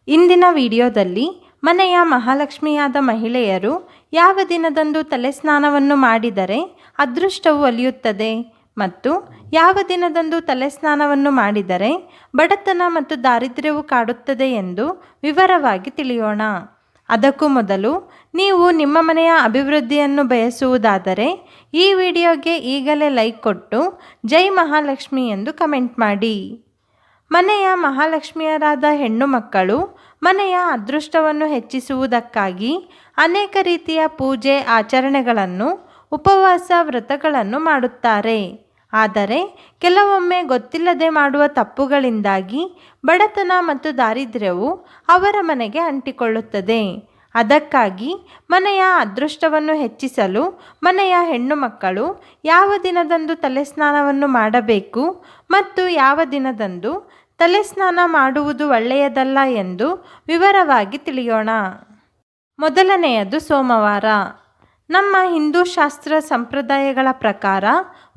ಇಂದಿನ ವಿಡಿಯೋದಲ್ಲಿ ಮನೆಯ ಮಹಾಲಕ್ಷ್ಮಿಯಾದ ಮಹಿಳೆಯರು ಯಾವ ದಿನದಂದು ತಲೆ ಸ್ನಾನವನ್ನು ಮಾಡಿದರೆ ಅದೃಷ್ಟವು ಒಲಿಯುತ್ತದೆ ಮತ್ತು ಯಾವ ದಿನದಂದು ತಲೆ ಸ್ನಾನವನ್ನು ಮಾಡಿದರೆ ಬಡತನ ಮತ್ತು ದಾರಿದ್ರ್ಯವು ಕಾಡುತ್ತದೆ ಎಂದು ವಿವರವಾಗಿ ತಿಳಿಯೋಣ. ಅದಕ್ಕೂ ಮೊದಲು ನೀವು ನಿಮ್ಮ ಮನೆಯ ಅಭಿವೃದ್ಧಿಯನ್ನು ಬಯಸುವುದಾದರೆ ಈ ವಿಡಿಯೋಗೆ ಈಗಲೇ ಲೈಕ್ ಕೊಟ್ಟು ಜೈ ಮಹಾಲಕ್ಷ್ಮಿ ಎಂದು ಕಮೆಂಟ್ ಮಾಡಿ. ಮನೆಯ ಮಹಾಲಕ್ಷ್ಮಿಯರಾದ ಹೆಣ್ಣು ಮಕ್ಕಳು ಮನೆಯ ಅದೃಷ್ಟವನ್ನು ಹೆಚ್ಚಿಸುವುದಕ್ಕಾಗಿ ಅನೇಕ ರೀತಿಯ ಪೂಜೆ ಆಚರಣೆಗಳನ್ನು ಉಪವಾಸ ವ್ರತಗಳನ್ನು ಮಾಡುತ್ತಾರೆ. ಆದರೆ ಕೆಲವೊಮ್ಮೆ ಗೊತ್ತಿಲ್ಲದೆ ಮಾಡುವ ತಪ್ಪುಗಳಿಂದಾಗಿ ಬಡತನ ಮತ್ತು ದಾರಿದ್ರ್ಯವು ಅವರ ಮನೆಗೆ ಅಂಟಿಕೊಳ್ಳುತ್ತದೆ. ಅದಕ್ಕಾಗಿ ಮನೆಯ ಅದೃಷ್ಟವನ್ನು ಹೆಚ್ಚಿಸಲು ಮನೆಯ ಹೆಣ್ಣು ಮಕ್ಕಳು ಯಾವ ದಿನದಂದು ತಲೆ ಸ್ನಾನವನ್ನು ಮಾಡಬೇಕು ಮತ್ತು ಯಾವ ದಿನದಂದು ತಲೆ ಸ್ನಾನ ಮಾಡುವುದು ಒಳ್ಳೆಯದಲ್ಲ ಎಂದು ವಿವರವಾಗಿ ತಿಳಿಯೋಣ. ಮೊದಲನೆಯದು ಸೋಮವಾರ. ನಮ್ಮ ಹಿಂದೂ ಶಾಸ್ತ್ರ ಸಂಪ್ರದಾಯಗಳ ಪ್ರಕಾರ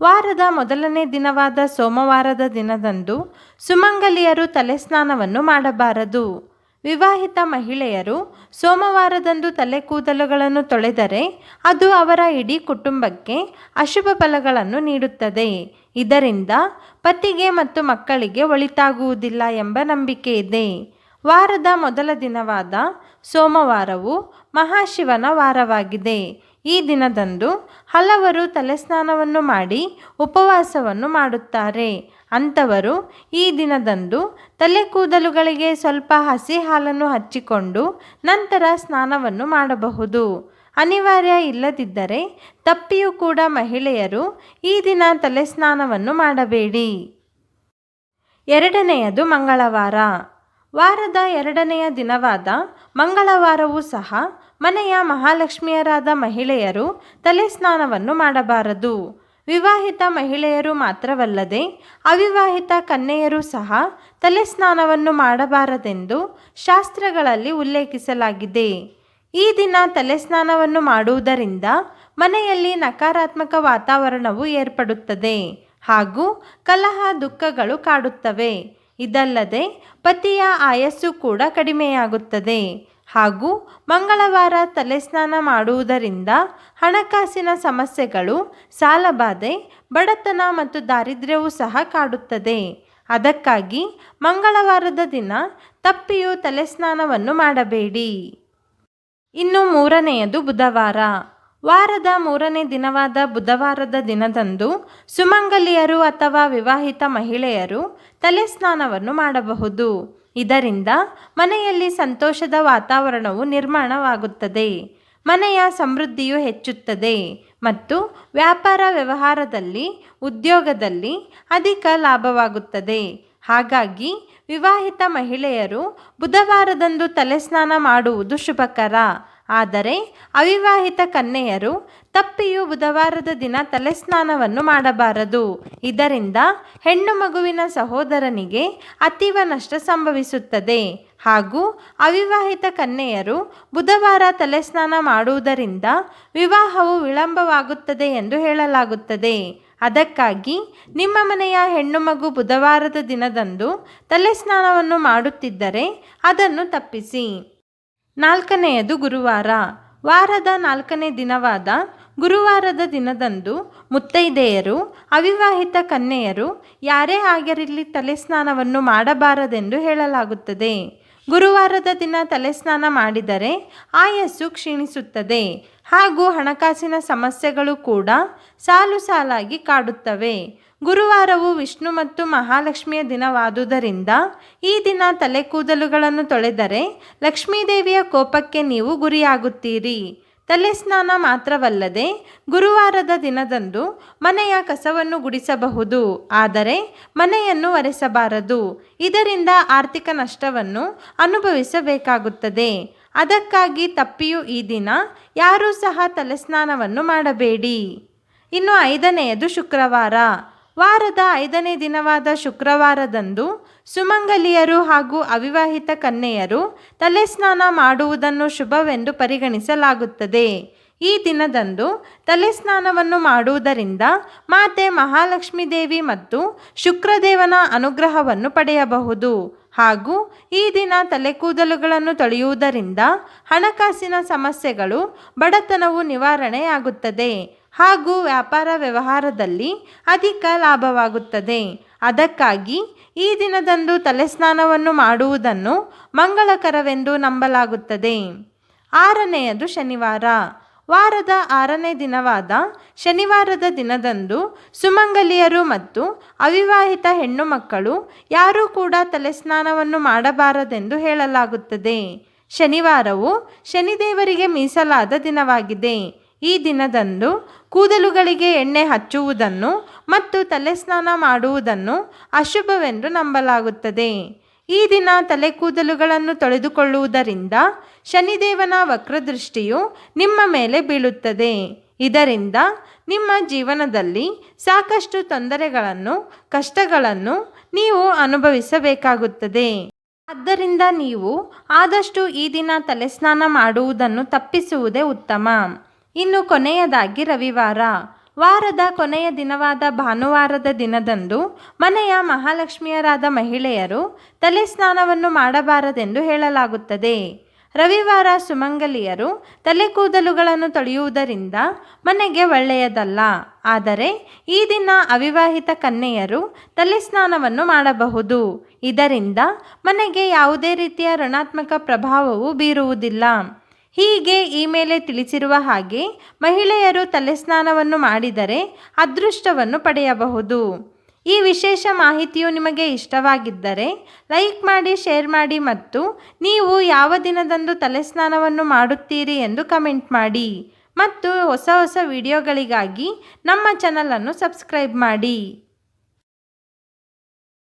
ವಾರದ ಮೊದಲನೇ ದಿನವಾದ ಸೋಮವಾರದ ದಿನದಂದು ಸುಮಂಗಲಿಯರು ತಲೆ ಸ್ನಾನವನ್ನು ಮಾಡಬಾರದು. ವಿವಾಹಿತ ಮಹಿಳೆಯರು ಸೋಮವಾರದಂದು ತಲೆ ಕೂದಲುಗಳನ್ನು ತೊಳೆದರೆ ಅದು ಅವರ ಇಡೀ ಕುಟುಂಬಕ್ಕೆ ಅಶುಭ ಫಲಗಳನ್ನು ನೀಡುತ್ತದೆ. ಇದರಿಂದ ಪತಿಗೆ ಮತ್ತು ಮಕ್ಕಳಿಗೆ ಒಳಿತಾಗುವುದಿಲ್ಲ ಎಂಬ ನಂಬಿಕೆ ಇದೆ. ವಾರದ ಮೊದಲ ದಿನವಾದ ಸೋಮವಾರವು ಮಹಾಶಿವನ ವಾರವಾಗಿದೆ. ಈ ದಿನದಂದು ಹಲವರು ತಲೆಸ್ನಾನವನ್ನು ಮಾಡಿ ಉಪವಾಸವನ್ನು ಮಾಡುತ್ತಾರೆ. ಅಂಥವರು ಈ ದಿನದಂದು ತಲೆ ಕೂದಲುಗಳಿಗೆ ಸ್ವಲ್ಪ ಹಸಿ ಹಾಲನ್ನು ಹಚ್ಚಿಕೊಂಡು ನಂತರ ಸ್ನಾನವನ್ನು ಮಾಡಬಹುದು. ಅನಿವಾರ್ಯ ಇಲ್ಲದಿದ್ದರೆ ತಪ್ಪಿಯೂ ಕೂಡ ಮಹಿಳೆಯರು ಈ ದಿನ ತಲೆ ಸ್ನಾನವನ್ನು ಮಾಡಬೇಡಿ. ಎರಡನೆಯದು ಮಂಗಳವಾರ. ವಾರದ ಎರಡನೆಯ ದಿನವಾದ ಮಂಗಳವಾರವೂ ಸಹ ಮನೆಯ ಮಹಾಲಕ್ಷ್ಮಿಯರಾದ ಮಹಿಳೆಯರು ತಲೆ ಸ್ನಾನವನ್ನು ಮಾಡಬಾರದು. ವಿವಾಹಿತ ಮಹಿಳೆಯರು ಮಾತ್ರವಲ್ಲದೆ ಅವಿವಾಹಿತ ಕನ್ಯೆಯರು ಸಹ ತಲೆ ಸ್ನಾನವನ್ನು ಮಾಡಬಾರದೆಂದು ಶಾಸ್ತ್ರಗಳಲ್ಲಿ ಉಲ್ಲೇಖಿಸಲಾಗಿದೆ. ಈ ದಿನ ತಲೆ ಸ್ನಾನವನ್ನು ಮಾಡುವುದರಿಂದ ಮನೆಯಲ್ಲಿ ನಕಾರಾತ್ಮಕ ವಾತಾವರಣವು ಏರ್ಪಡುತ್ತದೆ ಹಾಗೂ ಕಲಹ ದುಃಖಗಳು ಕಾಡುತ್ತವೆ. ಇದಲ್ಲದೆ ಪತಿಯ ಆಯಸ್ಸು ಕೂಡ ಕಡಿಮೆಯಾಗುತ್ತದೆ ಹಾಗೂ ಮಂಗಳವಾರ ತಲೆ ಸ್ನಾನ ಮಾಡುವುದರಿಂದ ಹಣಕಾಸಿನ ಸಮಸ್ಯೆಗಳು, ಸಾಲಬಾಧೆ, ಬಡತನ ಮತ್ತು ದಾರಿದ್ರ್ಯವೂ ಸಹ ಕಾಡುತ್ತದೆ. ಅದಕ್ಕಾಗಿ ಮಂಗಳವಾರದ ದಿನ ತಪ್ಪಿಯೂ ತಲೆ ಸ್ನಾನವನ್ನು ಮಾಡಬೇಡಿ. ಇನ್ನು ಮೂರನೆಯದು ಬುಧವಾರ. ವಾರದ ಮೂರನೇ ದಿನವಾದ ಬುಧವಾರದ ದಿನದಂದು ಸುಮಂಗಲಿಯರು ಅಥವಾ ವಿವಾಹಿತ ಮಹಿಳೆಯರು ತಲೆ ಸ್ನಾನವನ್ನು ಮಾಡಬಹುದು. ಇದರಿಂದ ಮನೆಯಲ್ಲಿ ಸಂತೋಷದ ವಾತಾವರಣವು ನಿರ್ಮಾಣವಾಗುತ್ತದೆ, ಮನೆಯ ಸಮೃದ್ಧಿಯು ಹೆಚ್ಚುತ್ತದೆ ಮತ್ತು ವ್ಯಾಪಾರ ವ್ಯವಹಾರದಲ್ಲಿ, ಉದ್ಯೋಗದಲ್ಲಿ ಅಧಿಕ ಲಾಭವಾಗುತ್ತದೆ. ಹಾಗಾಗಿ ವಿವಾಹಿತ ಮಹಿಳೆಯರು ಬುಧವಾರದಂದು ತಲೆ ಸ್ನಾನ ಮಾಡುವುದು ಶುಭಕರ. ಆದರೆ ಅವಿವಾಹಿತ ಕನ್ಯೆಯರು ತಪ್ಪಿಯೂ ಬುಧವಾರದ ದಿನ ತಲೆ ಸ್ನಾನವನ್ನು ಮಾಡಬಾರದು. ಇದರಿಂದ ಹೆಣ್ಣು ಮಗುವಿನ ಸಹೋದರನಿಗೆ ಅತೀವ ನಷ್ಟ ಸಂಭವಿಸುತ್ತದೆ ಹಾಗೂ ಅವಿವಾಹಿತ ಕನ್ಯೆಯರು ಬುಧವಾರ ತಲೆ ಸ್ನಾನ ಮಾಡುವುದರಿಂದ ವಿವಾಹವು ವಿಳಂಬವಾಗುತ್ತದೆ ಎಂದು ಹೇಳಲಾಗುತ್ತದೆ. ಅದಕ್ಕಾಗಿ ನಿಮ್ಮ ಮನೆಯ ಹೆಣ್ಣು ಮಗು ಬುಧವಾರದ ದಿನದಂದು ತಲೆ ಸ್ನಾನವನ್ನು ಮಾಡುತ್ತಿದ್ದರೆ ಅದನ್ನು ತಪ್ಪಿಸಿ. ನಾಲ್ಕನೆಯದು ಗುರುವಾರ. ವಾರದ ನಾಲ್ಕನೇ ದಿನವಾದ ಗುರುವಾರದ ದಿನದಂದು ಮುತ್ತೈದೆಯರು, ಅವಿವಾಹಿತ ಕನ್ಯೆಯರು ಯಾರೇ ಆಗಿರಲಿ ತಲೆ ಸ್ನಾನವನ್ನು ಮಾಡಬಾರದೆಂದು ಹೇಳಲಾಗುತ್ತದೆ. ಗುರುವಾರದ ದಿನ ತಲೆ ಸ್ನಾನ ಮಾಡಿದರೆ ಆಯಸ್ಸು ಕ್ಷೀಣಿಸುತ್ತದೆ ಹಾಗೂ ಹಣಕಾಸಿನ ಸಮಸ್ಯೆಗಳು ಕೂಡ ಸಾಲು ಸಾಲಾಗಿ ಕಾಡುತ್ತವೆ. ಗುರುವಾರವು ವಿಷ್ಣು ಮತ್ತು ಮಹಾಲಕ್ಷ್ಮಿಯ ದಿನವಾದುದರಿಂದ ಈ ದಿನ ತಲೆ ಕೂದಲುಗಳನ್ನು ತೊಳೆದರೆ ಲಕ್ಷ್ಮೀದೇವಿಯ ಕೋಪಕ್ಕೆ ನೀವು ಗುರಿಯಾಗುತ್ತೀರಿ. ತಲೆ ಸ್ನಾನ ಮಾತ್ರವಲ್ಲದೆ ಗುರುವಾರದ ದಿನದಂದು ಮನೆಯ ಕಸವನ್ನು ಗುಡಿಸಬಹುದು, ಆದರೆ ಮನೆಯನ್ನು ಒರೆಸಬಾರದು. ಇದರಿಂದ ಆರ್ಥಿಕ ನಷ್ಟವನ್ನು ಅನುಭವಿಸಬೇಕಾಗುತ್ತದೆ. ಅದಕ್ಕಾಗಿ ತಪ್ಪಿಯೂ ಈ ದಿನ ಯಾರೂ ಸಹ ತಲೆ ಸ್ನಾನವನ್ನು ಮಾಡಬೇಡಿ. ಇನ್ನು ಐದನೆಯದು ಶುಕ್ರವಾರ. ವಾರದ ಐದನೇ ದಿನವಾದ ಶುಕ್ರವಾರದಂದು ಸುಮಂಗಲಿಯರು ಹಾಗೂ ಅವಿವಾಹಿತ ಕನ್ಯೆಯರು ತಲೆ ಸ್ನಾನ ಮಾಡುವುದನ್ನು ಶುಭವೆಂದು ಪರಿಗಣಿಸಲಾಗುತ್ತದೆ. ಈ ದಿನದಂದು ತಲೆ ಸ್ನಾನವನ್ನು ಮಾಡುವುದರಿಂದ ಮಾತೆ ಮಹಾಲಕ್ಷ್ಮೀ ದೇವಿ ಮತ್ತು ಶುಕ್ರದೇವನ ಅನುಗ್ರಹವನ್ನು ಪಡೆಯಬಹುದು ಹಾಗೂ ಈ ದಿನ ತಲೆಕೂದಲುಗಳನ್ನು ತೊಳೆಯುವುದರಿಂದ ಹಣಕಾಸಿನ ಸಮಸ್ಯೆಗಳು, ಬಡತನವು ನಿವಾರಣೆಯಾಗುತ್ತದೆ ಹಾಗೂ ವ್ಯಾಪಾರ ವ್ಯವಹಾರದಲ್ಲಿ ಅಧಿಕ ಲಾಭವಾಗುತ್ತದೆ. ಅದಕ್ಕಾಗಿ ಈ ದಿನದಂದು ತಲೆಸ್ನಾನವನ್ನು ಮಾಡುವುದನ್ನು ಮಂಗಳಕರವೆಂದು ನಂಬಲಾಗುತ್ತದೆ. 6ನೇಯದು ಶನಿವಾರ. ವಾರದ 6ನೇ ದಿನವಾದ ಶನಿವಾರದ ದಿನದಂದು ಸುಮಂಗಲಿಯರು ಮತ್ತು ಅವಿವಾಹಿತ ಹೆಣ್ಣು ಮಕ್ಕಳು ಯಾರೂ ಕೂಡ ತಲೆಸ್ನಾನವನ್ನು ಮಾಡಬಾರದೆಂದು ಹೇಳಲಾಗುತ್ತದೆ. ಶನಿವಾರವು ಶನಿದೇವರಿಗೆ ಮೀಸಲಾದ ದಿನವಾಗಿದೆ. ಈ ದಿನದಂದು ಕೂದಲುಗಳಿಗೆ ಎಣ್ಣೆ ಹಚ್ಚುವುದನ್ನು ಮತ್ತು ತಲೆಸ್ನಾನ ಮಾಡುವುದನ್ನು ಅಶುಭವೆಂದು ನಂಬಲಾಗುತ್ತದೆ. ಈ ದಿನ ತಲೆಕೂದಲುಗಳನ್ನು ತೊಳೆದುಕೊಳ್ಳುವುದರಿಂದ ಶನಿದೇವನ ವಕ್ರದೃಷ್ಟಿಯು ನಿಮ್ಮ ಮೇಲೆ ಬೀಳುತ್ತದೆ. ಇದರಿಂದ ನಿಮ್ಮ ಜೀವನದಲ್ಲಿ ಸಾಕಷ್ಟು ತೊಂದರೆಗಳನ್ನು, ಕಷ್ಟಗಳನ್ನು ನೀವು ಅನುಭವಿಸಬೇಕಾಗುತ್ತದೆ. ಆದ್ದರಿಂದ ನೀವು ಆದಷ್ಟು ಈ ದಿನ ತಲೆಸ್ನಾನ ಮಾಡುವುದನ್ನು ತಪ್ಪಿಸುವುದೇ ಉತ್ತಮ. ಇನ್ನು ಕೊನೆಯದಾಗಿ ರವಿವಾರ. ವಾರದ ಕೊನೆಯ ದಿನವಾದ ಭಾನುವಾರದ ದಿನದಂದು ಮನೆಯ ಮಹಾಲಕ್ಷ್ಮಿಯರಾದ ಮಹಿಳೆಯರು ತಲೆಸ್ನಾನವನ್ನು ಮಾಡಬಾರದೆಂದು ಹೇಳಲಾಗುತ್ತದೆ. ರವಿವಾರ ಸುಮಂಗಲಿಯರು ತಲೆಕೂದಲುಗಳನ್ನು ತೊಳೆಯುವುದರಿಂದ ಮನೆಗೆ ಒಳ್ಳೆಯದಲ್ಲ. ಆದರೆ ಈ ದಿನ ಅವಿವಾಹಿತ ಕನ್ಯೆಯರು ತಲೆಸ್ನಾನವನ್ನು ಮಾಡಬಹುದು. ಇದರಿಂದ ಮನೆಗೆ ಯಾವುದೇ ರೀತಿಯ ಋಣಾತ್ಮಕ ಪ್ರಭಾವವು ಬೀರುವುದಿಲ್ಲ. ಹೀಗೆ ಈ ಮೇಲೆ ತಿಳಿಸಿರುವ ಹಾಗೆ ಮಹಿಳೆಯರು ತಲೆಸ್ನಾನವನ್ನು ಮಾಡಿದರೆ ಅದೃಷ್ಟವನ್ನು ಪಡೆಯಬಹುದು. ಈ ವಿಶೇಷ ಮಾಹಿತಿಯು ನಿಮಗೆ ಇಷ್ಟವಾಗಿದ್ದರೆ ಲೈಕ್ ಮಾಡಿ, ಶೇರ್ ಮಾಡಿ ಮತ್ತು ನೀವು ಯಾವ ದಿನದಂದು ತಲೆಸ್ನಾನವನ್ನು ಮಾಡುತ್ತೀರಿ ಎಂದು ಕಮೆಂಟ್ ಮಾಡಿ. ಮತ್ತು ಹೊಸ ವಿಡಿಯೋಗಳಿಗಾಗಿ ನಮ್ಮ ಚಾನಲನ್ನು ಸಬ್ಸ್ಕ್ರೈಬ್ ಮಾಡಿ.